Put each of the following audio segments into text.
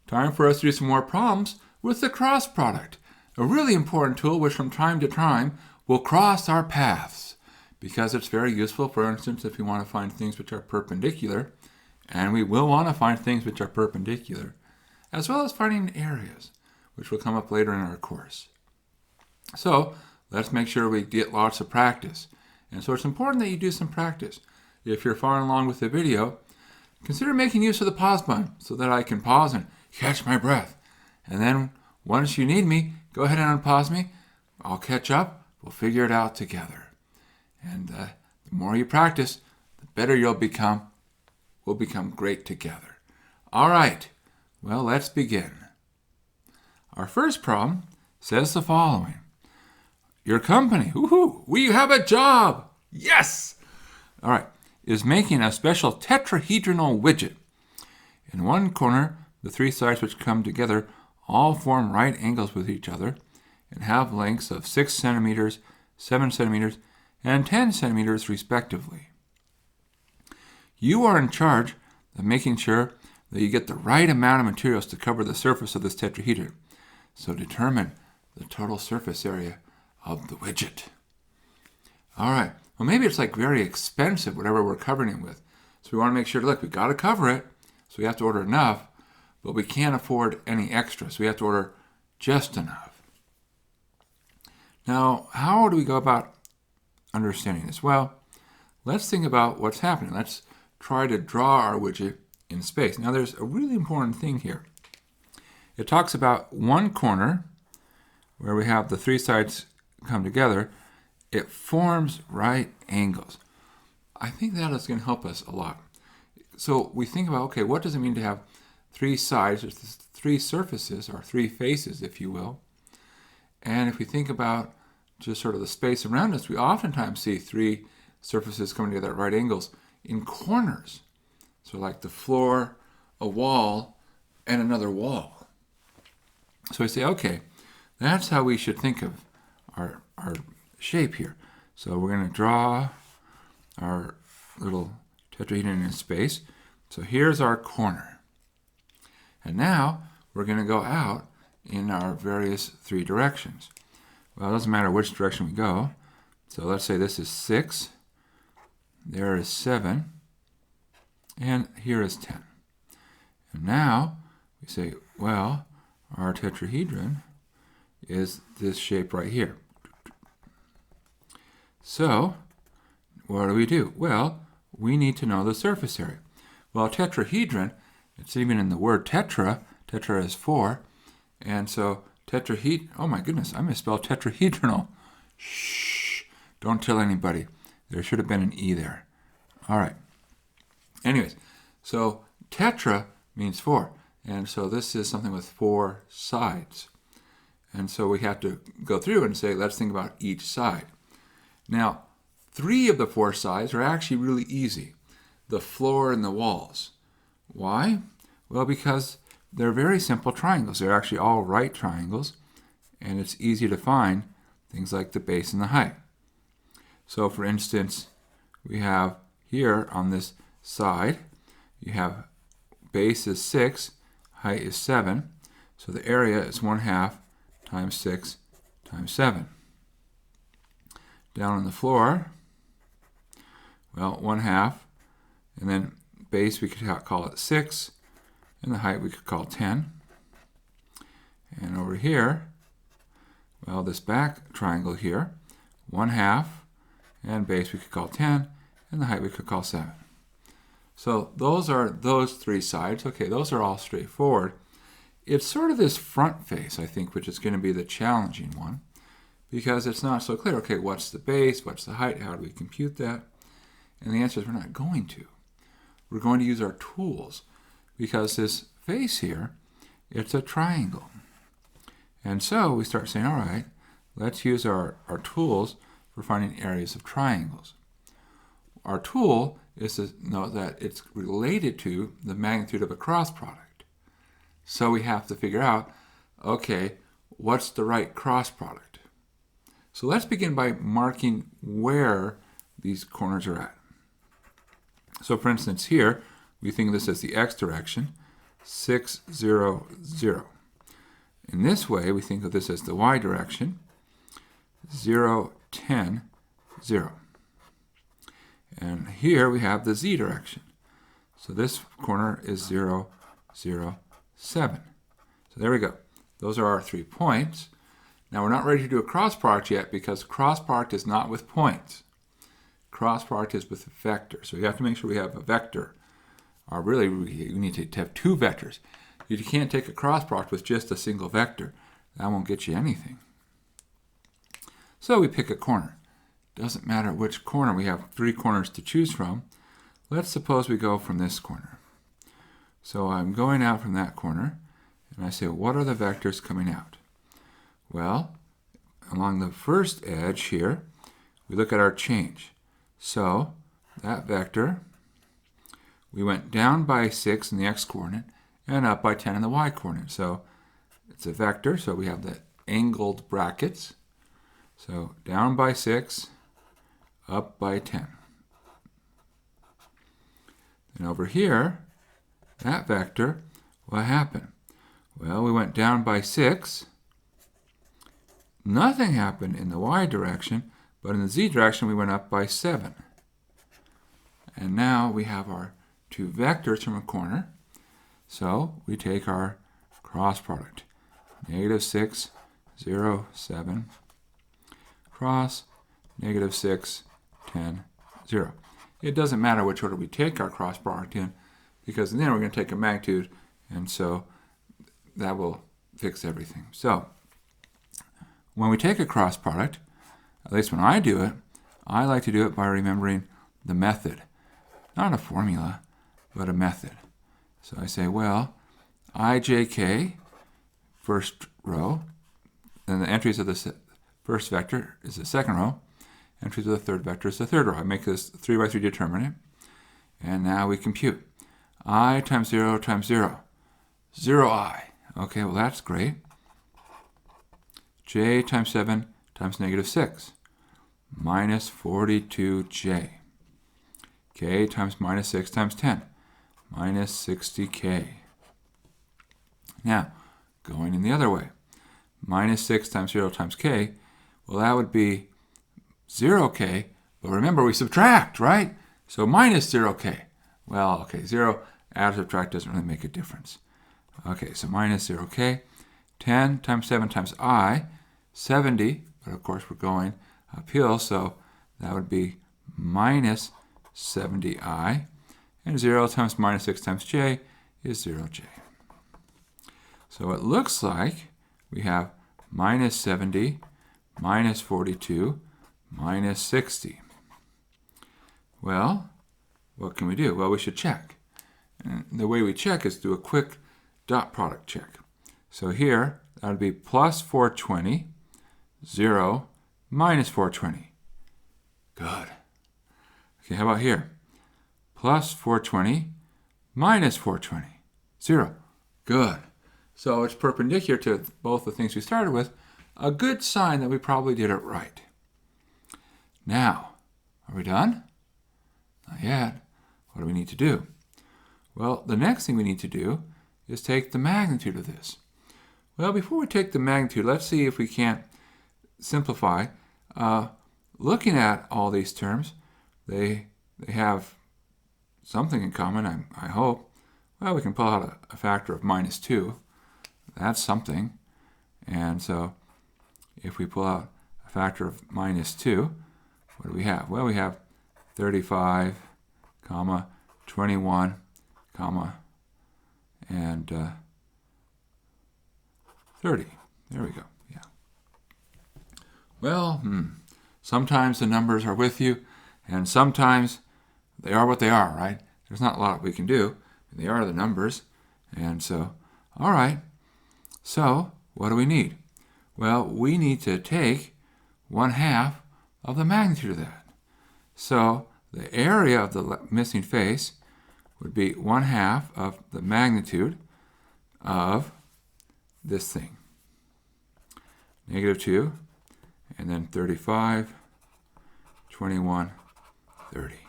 Time for us to do some more problems with the cross product, a really important tool which from time to time will cross our paths because it's very useful, for instance, if we want to find things which are perpendicular, and we will want to find things which are perpendicular, as well as finding areas, which will come up later in our course. So let's make sure we get lots of practice. And so it's important that you do some practice. If you're far along with the video, consider making use of the pause button so that I can pause and catch my breath. And then once you need me, go ahead and unpause me. I'll catch up. We'll figure it out together. And the more you practice, the better you'll become. We'll become great together. All right. Well, let's begin. Our first problem says the following. Your company, we have a job. Yes. All right. Is making a special tetrahedral widget. In one corner, the three sides which come together all form right angles with each other and have lengths of 6 centimeters, 7 centimeters, and 10 centimeters respectively. You are in charge of making sure that you get the right amount of materials to cover the surface of this tetrahedron. So determine the total surface area of the widget. All right. Well, maybe it's like very expensive, whatever we're covering it with. So we want to make sure, look, we got to cover it. So we have to order enough, but we can't afford any extra. So we have to order just enough. Now, how do we go about understanding this? Well, let's think about what's happening. Let's try to draw our widget in space. Now, there's a really important thing here. It talks about one corner where we have the three sides come together. It forms right angles. I think that is going to help us a lot. So we think about, okay, what does it mean to have three sides? There's three surfaces, or three faces, if you will. And if we think about just sort of the space around us, we oftentimes see three surfaces coming together at right angles in corners. So like the floor, a wall, and another wall. So we say, okay, that's how we should think of our shape here. So we're going to draw our little tetrahedron in space. So here's our corner. And now we're going to go out in our various three directions. Well, it doesn't matter which direction we go. So let's say this is 6, there is 7, and here is 10. And now we say, well, our tetrahedron is this shape right here. So, what do? Well, we need to know the surface area. Well, tetrahedron, it's even in the word tetra. Tetra is 4. And so, oh my goodness, I misspelled tetrahedral. Shh, don't tell anybody. There should have been an E there. All right. Anyways, so tetra means 4. And so this is something with 4 sides. And so we have to go through and say, let's think about each side. Now, 3 of the 4 sides are actually really easy. The floor and the walls. Why? Well, because they're very simple triangles. They're actually all right triangles, and it's easy to find things like the base and the height. So, for instance, we have here on this side, you have base is 6, height is 7, so the area is 1/2 times 6 times 7. Down on the floor, well, 1/2, and then base we could call it 6, and the height we could call 10. And over here, well, this back triangle here, 1/2, and base we could call 10, and the height we could call 7. So those are those 3 sides. Okay, those are all straightforward. It's sort of this front face, I think, which is going to be the challenging one, because it's not so clear. Okay, what's the base? What's the height? How do we compute that? And the answer is we're not going to. We're going to use our tools, because this face here, it's a triangle. And so we start saying, all right, let's use our tools for finding areas of triangles. Our tool is to know that it's related to the magnitude of a cross product. So we have to figure out, okay, what's the right cross product? So let's begin by marking where these corners are at. So for instance, here, we think of this as the x direction. 6, 0, 0. In this way, we think of this as the y direction, 0, 10, 0. And here we have the z direction. So this corner is 0, 0, 7. So there we go. Those are our 3 points. Now we're not ready to do a cross product yet because cross product is not with points. Cross product is with a vector. So you have to make sure we have a vector. Or really, you need to have 2 vectors. You can't take a cross product with just a single vector. That won't get you anything. So we pick a corner. Doesn't matter which corner. We have 3 corners to choose from. Let's suppose we go from this corner. So I'm going out from that corner, and I say, what are the vectors coming out? Well, along the first edge here, we look at our change. So that vector, we went down by 6 in the x-coordinate and up by 10 in the y-coordinate. So it's a vector, so we have the angled brackets. So down by 6, up by 10. And over here, that vector, what happened? Well, we went down by 6. Nothing happened in the y direction, but in the z direction, we went up by 7. And now we have our 2 vectors from a corner. So we take our cross product. -6, 0, 7, cross -6, 10, 0. It doesn't matter which order we take our cross product in, because then we're going to take a magnitude, and so that will fix everything. So when we take a cross product, at least when I do it, I like to do it by remembering the method. Not a formula, but a method. So I say, well, ijk, first row, and the entries of the first vector is the second row. Entries of the third vector is the third row. I make this 3 by 3 determinant. And now we compute. I times 0 times 0. 0i. Okay, well that's great. J times 7 times -6. Minus 42j. K times -6 times 10. Minus 60k. Now, going in the other way. -6 times 0 times k. Well, that would be 0k, but remember we subtract, right? So minus 0k. Well, okay, 0 add or subtract doesn't really make a difference. Okay, so minus 0k. 10 times 7 times I, 70, but of course we're going uphill, so that would be minus 70i. And 0 times -6 times j is 0j. So it looks like we have minus 70, minus 42, minus 60. Well, what can we do? Well, we should check. And the way we check is do a quick dot product check. So here, that would be plus 420, 0, minus 420. Good. Okay, how about here? Plus 420, minus 420, 0. Good. So it's perpendicular to both the things we started with, a good sign that we probably did it right. Now, are we done? Not yet. What do we need to do? Well, the next thing we need to do is take the magnitude of this. Well, before we take the magnitude, let's see if we can't simplify. Looking at all these terms, they have something in common, I hope. Well, we can pull out a factor of -2. That's something. And so if we pull out a factor of -2, what do we have? Well, we have 35, 21, and 30. There we go. Yeah. Well, sometimes the numbers are with you, and sometimes they are what they are, right? There's not a lot we can do. They are the numbers. And so, all right. So, what do we need? Well, we need to take 1/2 of the magnitude of that. So, the area of the missing face would be 1/2 of the magnitude of this thing. -2, and then 35, 21, 30.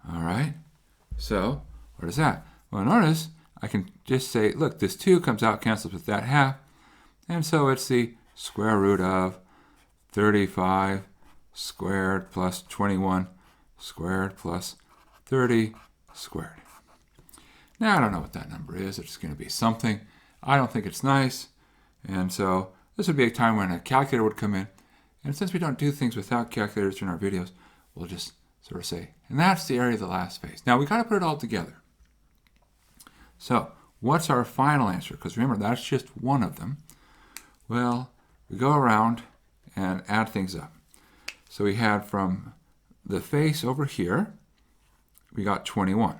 All right. So, what is that? Well, notice I can just say, look, this 2 comes out, cancels with that half, and so it's the square root of 35 squared plus 21 squared plus 30 squared. Now, I don't know what that number is. It's going to be something. I don't think it's nice. And so this would be a time when a calculator would come in. And since we don't do things without calculators in our videos, we'll just sort of say, and that's the area of the last phase. Now, we got to put it all together. So what's our final answer? Because remember, that's just one of them. Well, we go around and add things up. So we had from the face over here, we got 21.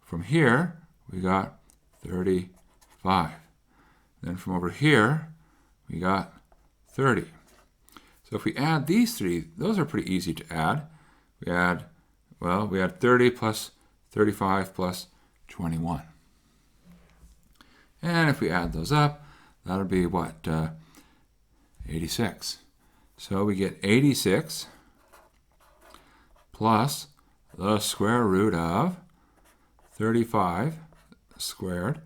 From here, we got 35. Then from over here, we got 30. So if we add these three, those are pretty easy to add. We had 30 plus 35 plus 21. And if we add those up, that'll be what? 86. So we get 86 plus the square root of 35 squared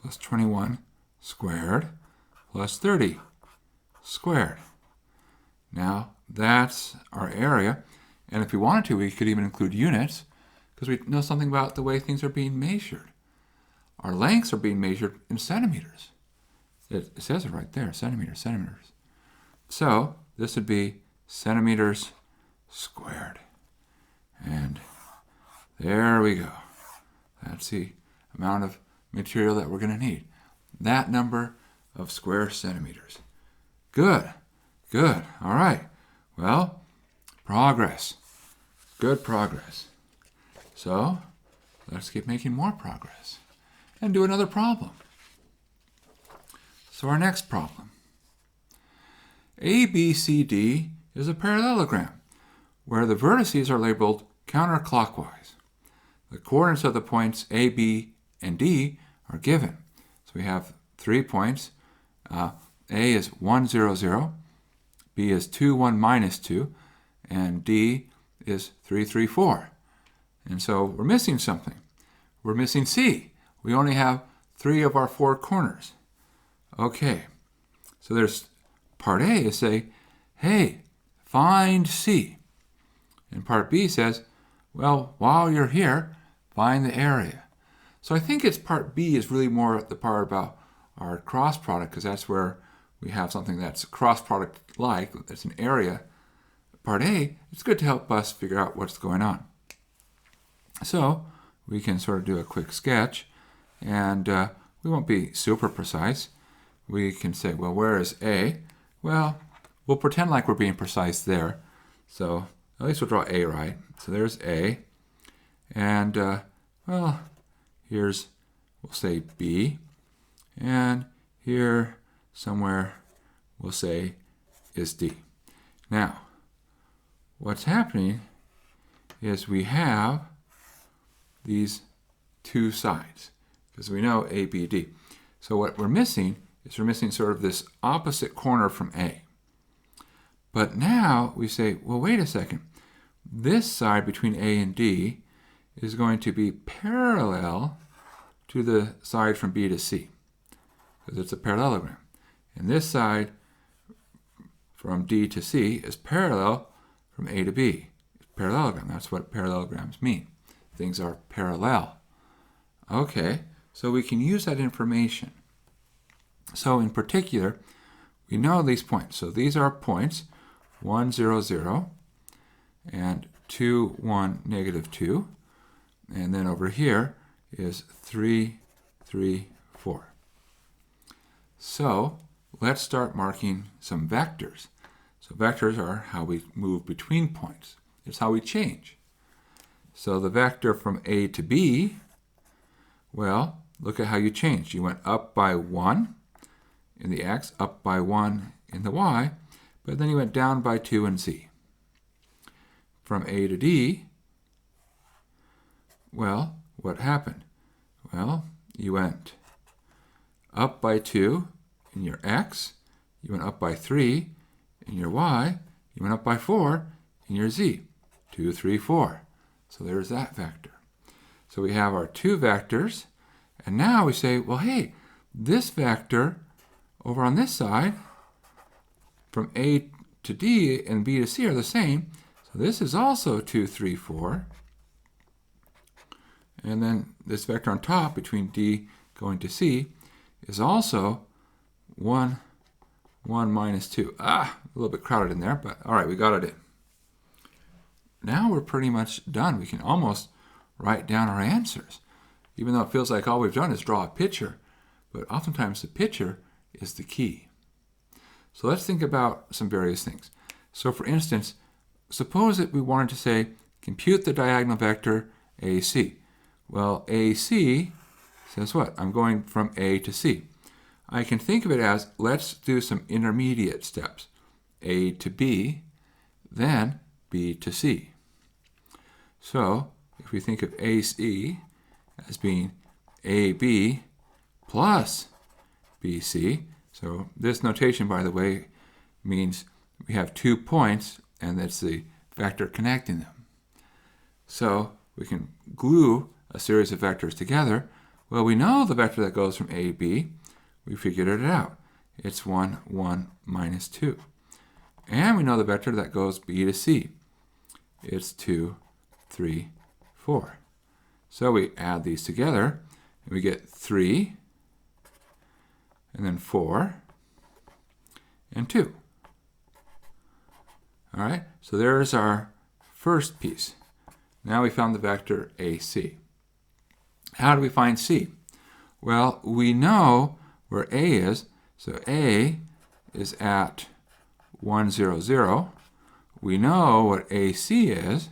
plus 21 squared plus 30 squared. Now, that's our area. And if we wanted to, we could even include units because we know something about the way things are being measured. Our lengths are being measured in centimeters. It says it right there, centimeters. So this would be centimeters squared. And there we go. That's the amount of material that we're going to need. That number of square centimeters. Good. All right. Well, progress. Good progress. So let's keep making more progress and do another problem. So our next problem. ABCD is a parallelogram where the vertices are labeled counterclockwise. The coordinates of the points A, B, and D are given. So we have 3 points. A is 1, 0, 0. B is 2, 1, minus 2. And D is 3, 3, 4. And so we're missing something. We're missing C. We only have 3 of our 4 corners. Okay. So there's part A is say, hey, find C. And part B says, well, while you're here, find the area. So I think it's part B is really more the part about our cross product because that's where we have something that's cross product like, that's an area. Part A, it's good to help us figure out what's going on. So we can sort of do a quick sketch and we won't be super precise. We can say, well, where is A? Well, we'll pretend like we're being precise there. So at least we'll draw A right. So there's A. And, well, here's, we'll say B. And here somewhere we'll say is D. Now, what's happening is we have these 2 sides because we know A, B, D. So what we're missing is we're missing sort of this opposite corner from A. But now we say, well, wait a second. This side between A and D is going to be parallel to the side from B to C because it's a parallelogram. And this side from D to C is parallel from A to B. It's parallelogram. That's what parallelograms mean. Things are parallel. Okay, so we can use that information. So in particular, we know these points. So these are points 1, 0, 0, and 2, 1, negative 2. And then over here is 3, 3, 4. So let's start marking some vectors. So vectors are how we move between points. It's how we change. So the vector from A to B, well, look at how you changed. You went up by 1 in the X, up by 1 in the Y, but then you went down by 2 in Z. From A to D, well, what happened? Well, you went up by 2 in your X, you went up by 3 in your Y, you went up by 4 in your Z. 2, 3, 4. So there's that vector. So we have our two vectors. And now we say, well, hey, this vector over on this side from A to D and B to C are the same. So this is also 2, 3, 4. And then this vector on top between D going to C is also 1, 1 minus 2. A little bit crowded in there, but all right, we got it in. Now we're pretty much done. We can almost write down our answers, even though it feels like all we've done is draw a picture. But oftentimes the picture is the key. So let's think about some various things. So for instance, suppose that we wanted to say, compute the diagonal vector AC. Well, AC says what? I'm going from A to C. I can think of it as, let's do some intermediate steps. A to B, then B to C. So if we think of AC as being AB plus BC, so this notation, by the way, means we have 2 points, and that's the vector connecting them. So we can glue a series of vectors together. Well, we know the vector that goes from A to B. We figured it out. It's 1, 1 minus 2. And we know the vector that goes B to C. It's 2, 3, 4. So we add these together, and we get 3, and then 4, and 2. All right, so there's our first piece. Now we found the vector AC. How do we find C? Well, we know where A is, so A is at 1, 0, 0. We know what AC is.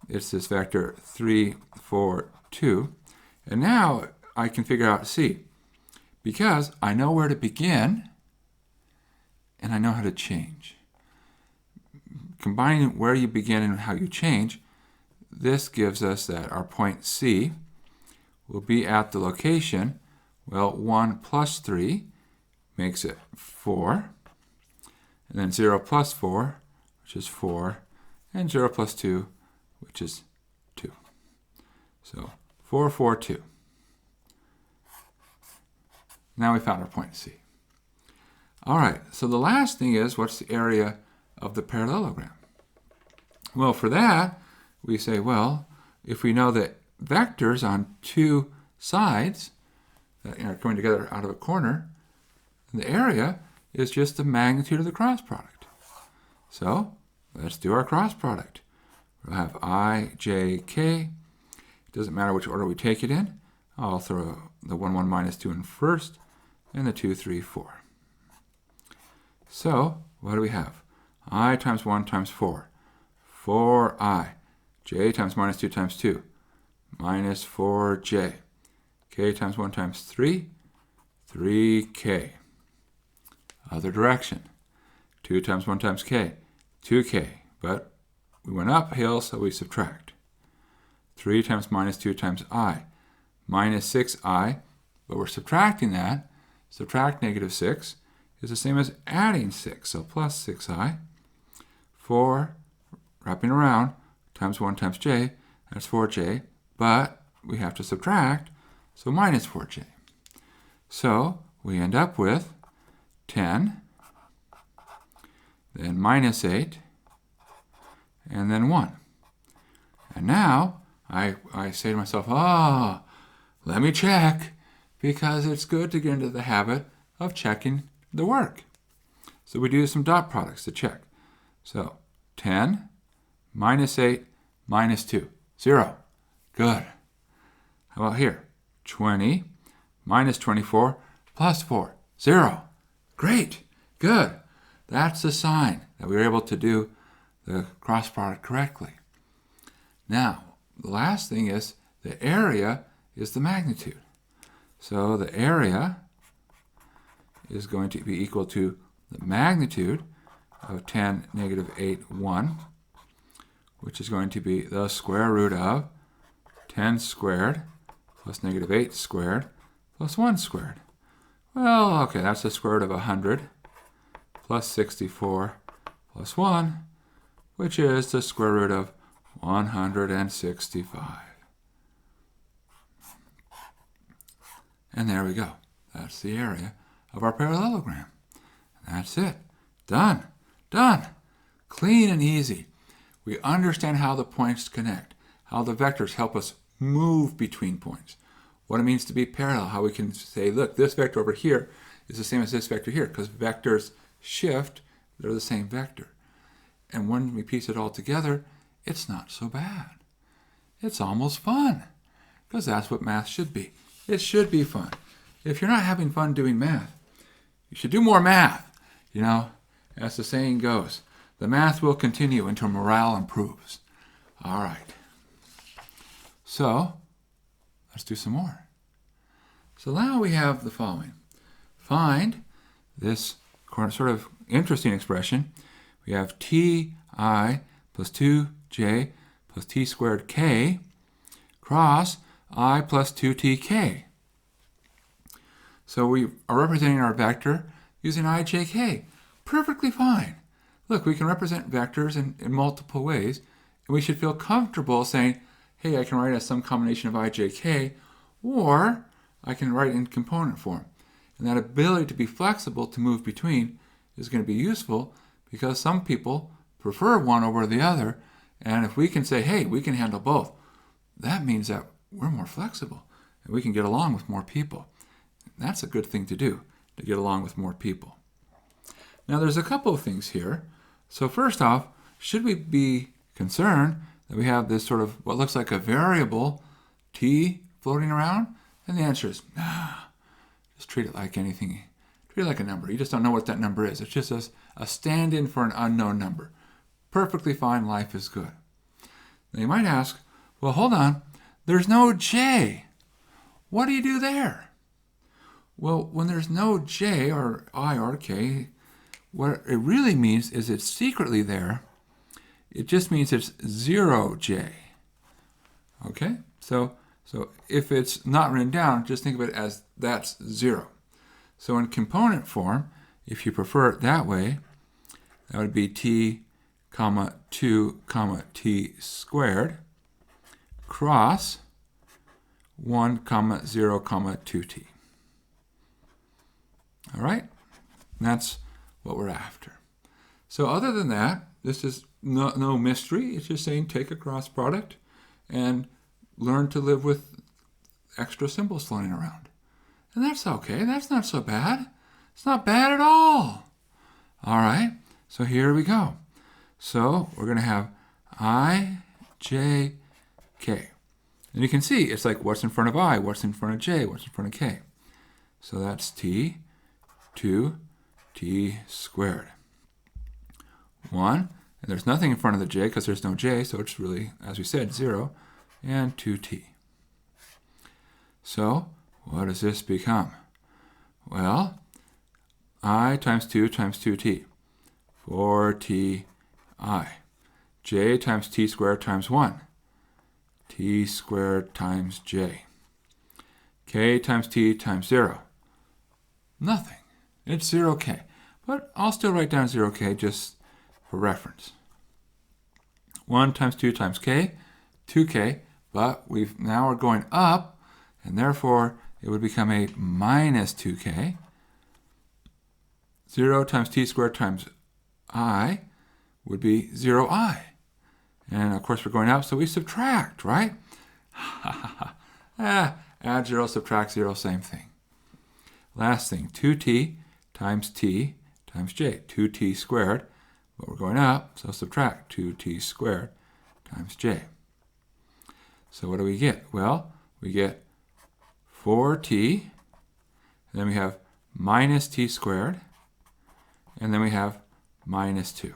It's this vector 3, 4, 2. And now I can figure out C, because I know where to begin and I know how to change. Combining where you begin and how you change, this gives us that our point C will be at the location, well, 1 plus 3 makes it 4, and then 0 plus 4, which is 4, and 0 plus 2, which is 2. So 4, 4, 2. Now we found our point C. All right, so the last thing is, what's the area of the parallelogram? Well, for that, we say, well, if we know that vectors on two sides that are coming together out of a corner, the area is just the magnitude of the cross product. So let's do our cross product. We'll have I, J, K. It doesn't matter which order we take it in. I'll throw the 1, 1 minus 2 in first, and the 2, 3, 4. So what do we have? I times 1 times 4. 4I. J times minus 2 times 2. Minus 4J. K times 1 times 3. 3K. Other direction. 2 times 1 times K. 2K. But we went uphill, so we subtract. 3 times minus 2 times I. Minus 6I. But we're subtracting that. Subtract negative 6 is the same as adding 6. So plus 6I. 4, wrapping around, times 1 times j, that's 4j, but we have to subtract, so minus 4j. So we end up with 10, then minus 8, and then 1. And now I say to myself, let me check, because it's good to get into the habit of checking the work. So we do some dot products to check. So 10 minus 8 minus 2, 0. Good. How about here? 20 minus 24 plus 4, 0. Great. Good. That's a sign that we were able to do the cross product correctly. Now, the last thing is the area is the magnitude. So the area is going to be equal to the magnitude of 10, negative 8, 1, which is going to be the square root of 10 squared plus negative 8 squared plus 1 squared. Well, okay, that's the square root of 100 plus 64 plus 1, which is the square root of 165. And there we go. That's the area of our parallelogram. That's it. Done. Done. Clean and easy. We understand how the points connect, how the vectors help us move between points, what it means to be parallel, how we can say, look, this vector over here is the same as this vector here, because vectors shift, they're the same vector. And when we piece it all together, it's not so bad. It's almost fun, because that's what math should be. It should be fun. If you're not having fun doing math, you should do more math. You know, as the saying goes, the math will continue until morale improves. All right. So, let's do some more. So now we have the following. Find this sort of interesting expression. We have ti plus 2j plus t squared k cross I plus 2tk. So we are representing our vector using ijk. Perfectly fine. Look, we can represent vectors in multiple ways, and we should feel comfortable saying, hey, I can write it as some combination of ijk, or I can write it in component form. And that ability to be flexible, to move between, is going to be useful because some people prefer one over the other, and if we can say, hey, we can handle both, that means that we're more flexible, and we can get along with more people. That's a good thing to do, to get along with more people. Now, there's a couple of things here. So first off, should we be concerned that we have this sort of what looks like a variable t floating around? And the answer is, nah, just treat it like anything. Treat it like a number. You just don't know what that number is. It's just a stand-in for an unknown number. Perfectly fine, life is good. Now you might ask, well, hold on, there's no j. What do you do there? Well, when there's no j or I or k, what it really means is it's secretly there. It just means it's 0j. Okay? So if it's not written down, just think of it as that's 0. So in component form, if you prefer it that way, that would be t, 2, t squared cross 1, 0, 2t. All right? And that's what we're after. So other than that, this is no mystery. It's just saying take a cross product and learn to live with extra symbols floating around. And that's okay. That's not so bad. It's not bad at all. All right. So here we go. So we're going to have I, J, K. And you can see it's like what's in front of I, what's in front of J, what's in front of K. So that's T, 2, T squared. 1, and there's nothing in front of the J because there's no J, so it's really, as we said, 0, and 2T. So what does this become? Well, I times 2 times 2t, 4ti. J times t squared times 1, t squared times j. K times t times 0, nothing. It's 0k. But I'll still write down 0k just for reference. 1 times 2 times k, 2k, but now we're going up, and therefore it would become a minus 2k. 0 times t squared times I would be 0i. And of course we're going up, so we subtract, right? Add 0, subtract 0, same thing. Last thing, 2t times t times j, 2t squared, but we're going up, so subtract 2t squared times j. So what do we get? Well, we get 4t, and then we have minus t squared, and then we have minus 2.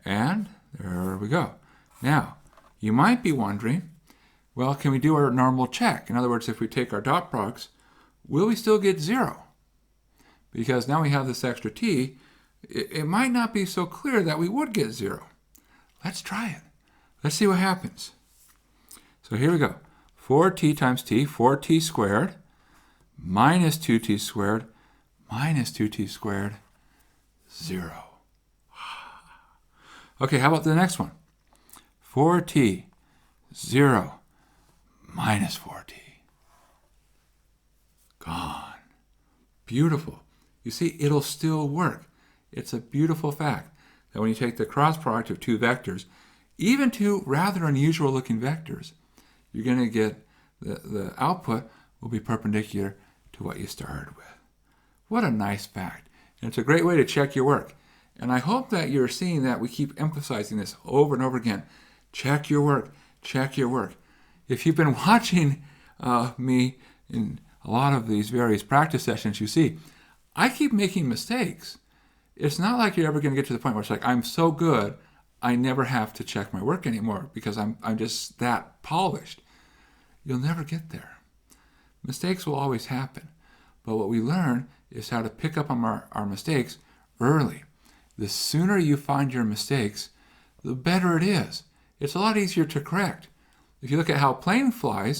And there we go. Now, you might be wondering, well, can we do our normal check? In other words, if we take our dot products, will we still get 0? Because now we have this extra t, it might not be so clear that we would get 0. Let's try it. Let's see what happens. So here we go. 4t times t, 4t squared, minus 2t squared, minus 2t squared, 0. Okay, how about the next one? 4t, 0, minus 4t. Beautiful. You see, it'll still work. It's a beautiful fact that when you take the cross product of two vectors, even two rather unusual looking vectors, you're going to get the output will be perpendicular to what you started with. What a nice fact. And it's a great way to check your work. And I hope that you're seeing that we keep emphasizing this over and over again. Check your work. Check your work. If you've been watching me in a lot of these various practice sessions, you see, I keep making mistakes. It's not like you're ever going to get to the point where it's like, I'm so good, I never have to check my work anymore because I'm just that polished. You'll never get there. Mistakes will always happen. But what we learn is how to pick up on our mistakes early. The sooner you find your mistakes, the better it is. It's a lot easier to correct. If you look at how planes fly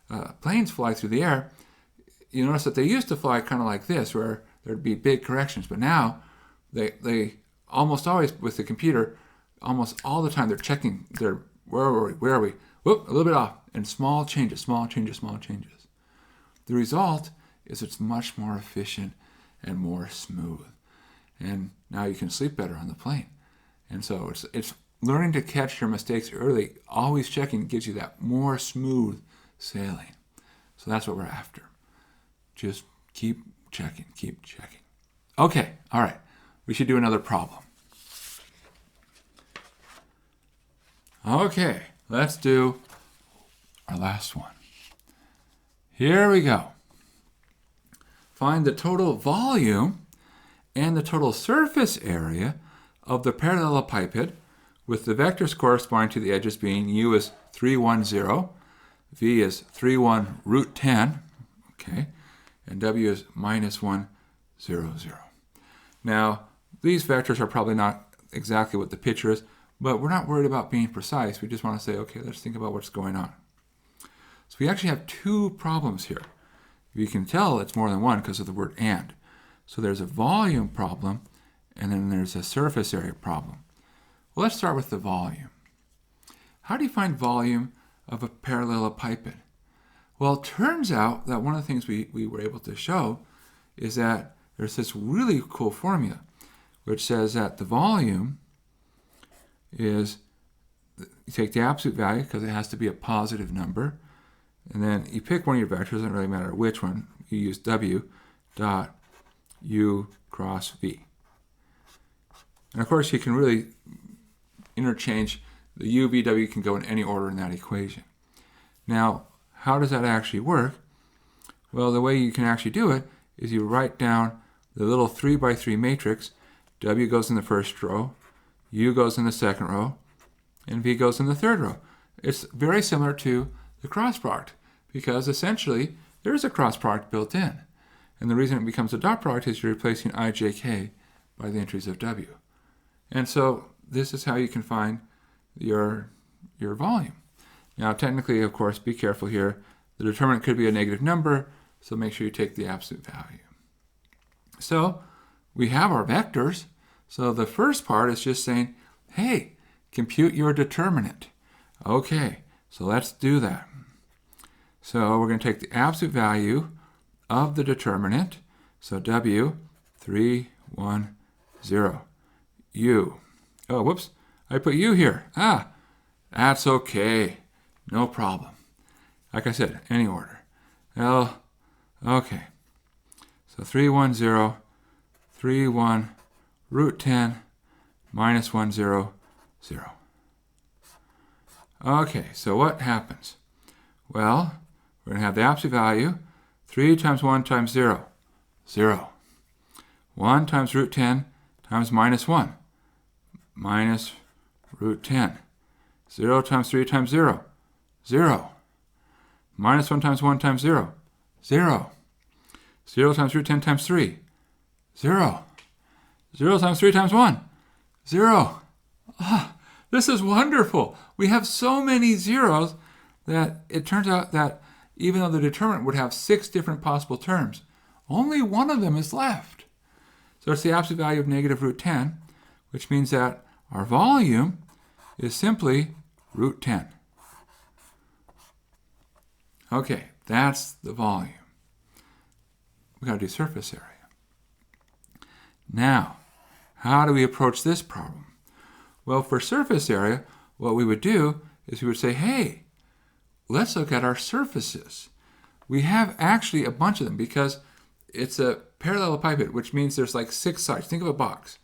through the air, you notice that they used to fly kind of like this, where there'd be big corrections. But now, they almost always, with the computer, almost all the time, they're checking where are we? Whoop, a little bit off. And small changes. The result is it's much more efficient and more smooth. And now you can sleep better on the plane. And so it's learning to catch your mistakes early, always checking, gives you that more smooth sailing. So that's what we're after. Just keep checking. Okay, all right. We should do another problem. Okay, let's do our last one. Here we go. Find the total volume and the total surface area of the parallelepiped with the vectors corresponding to the edges being u is 3, 1, 0, v is 3, 1, root 10, okay, and w is minus 1, 0, 0. Now, these vectors are probably not exactly what the picture is, but we're not worried about being precise. We just want to say, okay, let's think about what's going on. So we actually have two problems here. You can tell it's more than one because of the word and. So there's a volume problem, and then there's a surface area problem. Well, let's start with the volume. How do you find volume of a parallelepiped? Well, it turns out that one of the things we were able to show is that there's this really cool formula which says that the volume is, you take the absolute value because it has to be a positive number, and then you pick one of your vectors, doesn't really matter which one, you use w dot u cross v. And of course you can really interchange the u, v, w can go in any order in that equation. Now, how does that actually work? Well, the way you can actually do it is you write down the little 3 by 3 matrix. W goes in the first row, u goes in the second row, and v goes in the third row. It's very similar to the cross product because essentially there's a cross product built in. And the reason it becomes a dot product is you're replacing ijk by the entries of w. And so this is how you can find your volume. Now, technically, of course, be careful here. The determinant could be a negative number, so make sure you take the absolute value. So we have our vectors. So the first part is just saying, hey, compute your determinant. Okay, so let's do that. So we're going to take the absolute value of the determinant. So w, 3, 1, 0. U. Oh, whoops. I put u here. That's okay. No problem. Like I said, any order. L. Okay. So 3, 1, 0. 3, 1, root 10, minus 1, 0, 0. Okay, so what happens? Well, we're going to have the absolute value. 3 times 1 times 0, 0. 1 times root 10 times minus 1, minus root 10. 0 times 3 times 0, 0. Minus 1 times 1 times 0, 0. 0 times root 10 times 3, 0. 0 times 3 times 1, 0. This is wonderful. We have so many zeros that it turns out that even though the determinant would have 6 different possible terms, only one of them is left. So it's the absolute value of negative root 10, which means that our volume is simply root 10. Okay, that's the volume. we got to do surface area. Now, how do we approach this problem? Well, for surface area, what we would do is we would say, hey, let's look at our surfaces. We have actually a bunch of them because it's a parallelepiped, which means there's like 6 sides. Think of a box.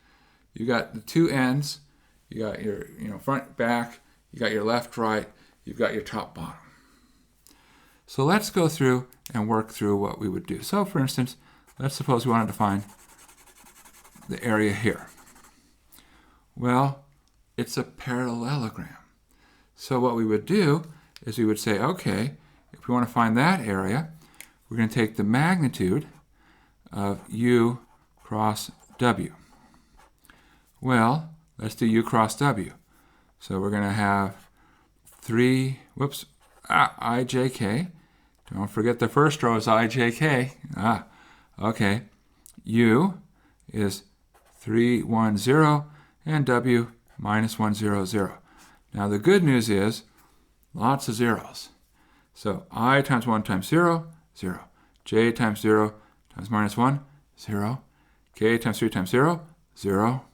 You got the 2 ends, you got your front, back, you got your left, right, you've got your top, bottom. So let's go through and work through what we would do. So for instance, let's suppose we wanted to find the area here. Well, it's a parallelogram. So what we would do is we would say, okay, if we want to find that area, we're going to take the magnitude of U cross W. Well, let's do U cross W. So we're going to have IJK. Don't forget the first row is IJK. Okay. U is 310 and W minus 100. Now the good news is lots of zeros. So I times 1 times 0, 0. J times 0 times minus 1, 0. K times 3 times 0, 0.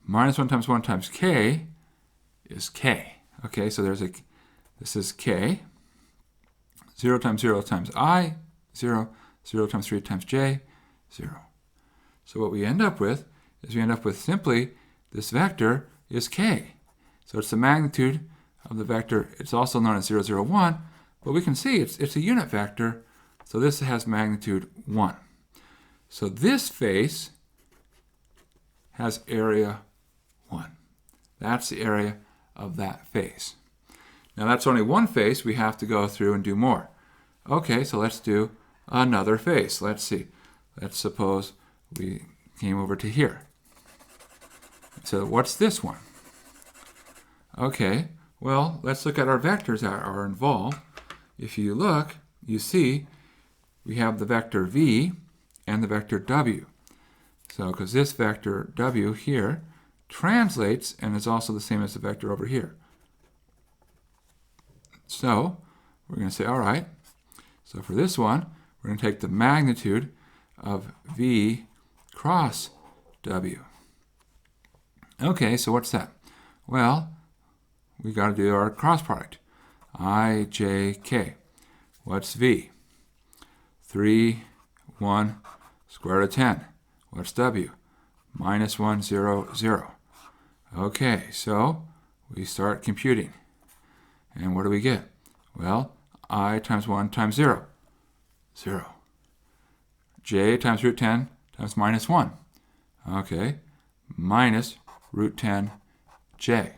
Minus 1 times K is K. Okay, so this is K. 0 times I, 0. 0 times 3 times J, 0. So what we end up with is simply this vector is K. So it's the magnitude of the vector. It's also known as 0, 0, 1, but we can see it's a unit vector, so this has magnitude 1. So this face has area 1. That's the area of that face. Now that's only one face. We have to go through and do more. Okay, so let's do another face. Let's see. Let's suppose we came over to here. So what's this one? Okay, well, let's look at our vectors that are involved. If you look, you see we have the vector v and the vector w. So, because this vector w here translates and is also the same as the vector over here. So, we're going to say, all right, so for this one, we're going to take the magnitude of v cross w. Okay, so what's that? Well, we got to do our cross product. I, J, K. What's v? 3, 1, square root of 10. What's w? Minus 1, 0, 0. Okay, so we start computing. And what do we get? Well, I times 1 times 0. 0. J times root 10 times minus 1. Okay, minus root 10 J.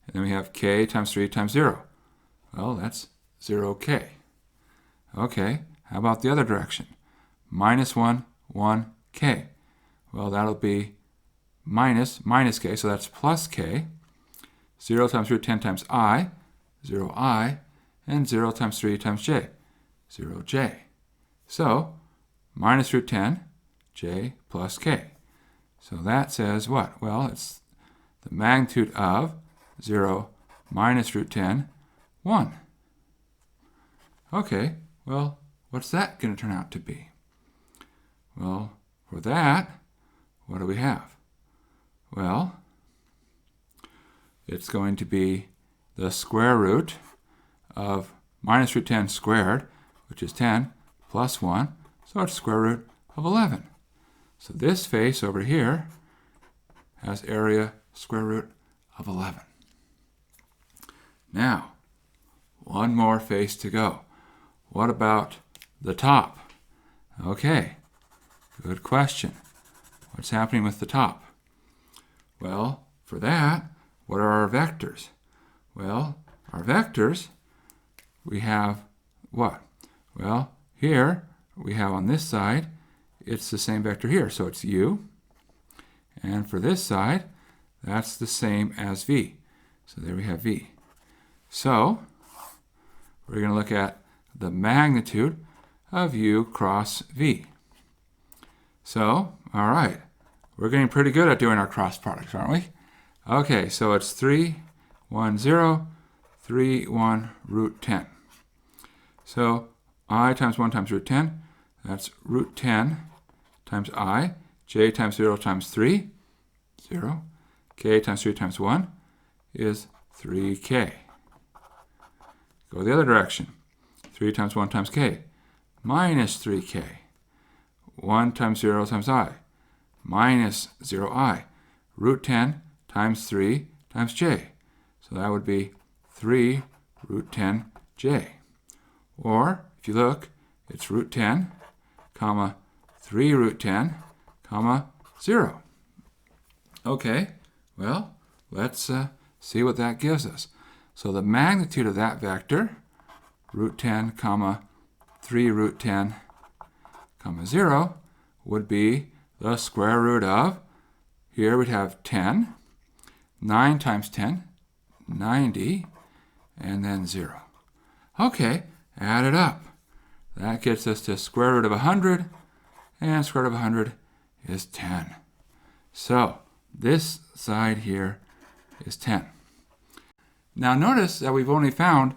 And then we have K times 3 times 0. Well, that's 0K. Okay, how about the other direction? Minus 1, 1K. Well, that'll be minus K, so that's plus K. 0 times root 10 times I, 0I, and 0 times 3 times J, 0J. So, minus root 10, J plus K. So that says what? Well, it's the magnitude of 0 minus root 10, 1. Okay, well, what's that going to turn out to be? Well, for that, what do we have? Well, it's going to be the square root of minus root 10 squared, which is 10, plus 1, so it's square root of 11. So this face over here has area square root of 11. Now, one more face to go. What about the top? Okay, good question. What's happening with the top? Well, for that, what are our vectors? Well, our vectors, we have what? Well, here we have on this side, it's the same vector here, so it's u. And for this side, that's the same as v. So there we have v. So we're going to look at the magnitude of u cross v. So, all right, we're getting pretty good at doing our cross products, aren't we? Okay, so it's 3, 1, 0, 3, 1, root 10. So I times 1 times root 10, That's root 10 times I. J times 0 times 3, 0. K times 3 times 1 is 3K. Go the other direction. 3 times 1 times K, minus 3K. 1 times 0 times I, minus 0I. Root 10 times 3 times J. So that would be 3 root 10J. Or, if you look, it's root 10, comma, 3 root 10, comma, 0. Okay, well, let's see what that gives us. So the magnitude of that vector, root 10, comma, 3 root 10, comma, 0, would be the square root of, here we'd have 10, 9 times 10, 90, and then 0. Okay, add it up. That gets us to square root of 100, and square root of 100 is 10. So this side here is 10. Now notice that we've only found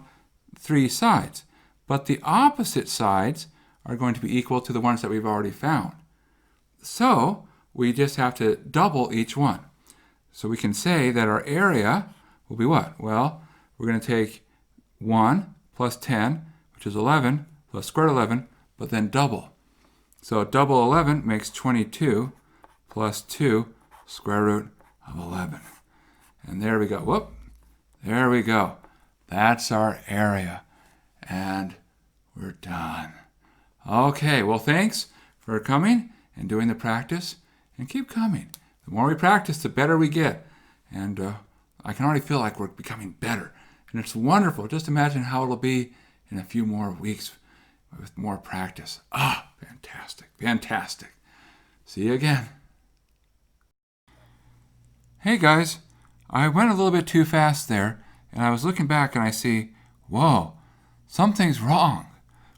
3 sides, but the opposite sides are going to be equal to the ones that we've already found. So we just have to double each one. So we can say that our area will be what? Well, we're going to take 1 plus 10, which is 11, plus square root of 11, but then double. So double 11 makes 22 plus 2 square root of 11. And there we go. Whoop. There we go. That's our area. And we're done. Okay, well, thanks for coming and doing the practice. And keep coming. The more we practice, the better we get. And I can already feel like we're becoming better. And it's wonderful. Just imagine how it'll be in a few more weeks with more practice. Ah, fantastic, fantastic. See you again. Hey guys, I went a little bit too fast there, and I was looking back and I see, whoa, something's wrong.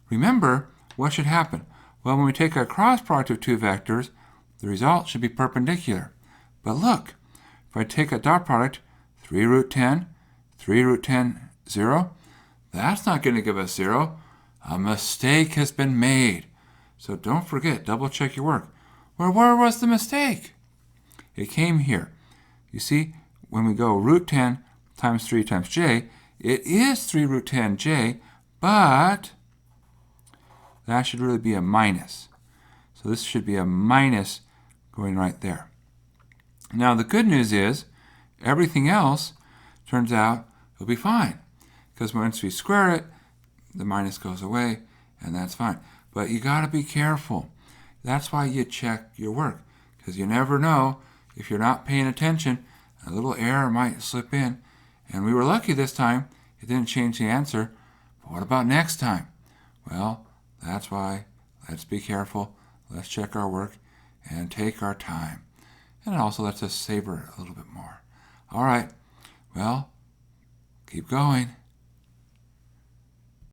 Remember, what should happen? Well, when we take a cross product of two vectors, the result should be perpendicular. But look, if I take a dot product, 3 root 10, 3 root 10, 0, that's not going to give us 0. A mistake has been made. So don't forget, double check your work. Well, where was the mistake? It came here. You see, when we go root 10 times 3 times j, it is 3 root 10j, but that should really be a minus. So this should be a minus going right there. Now the good news is, everything else turns out will be fine. Because once we square it, the minus goes away, and that's fine. But you got to be careful. That's why you check your work. Because you never know, if you're not paying attention, a little error might slip in. And we were lucky this time, it didn't change the answer. But what about next time? Well, that's why let's be careful. Let's check our work and take our time. And it also lets us savor it a little bit more. All right, well, keep going.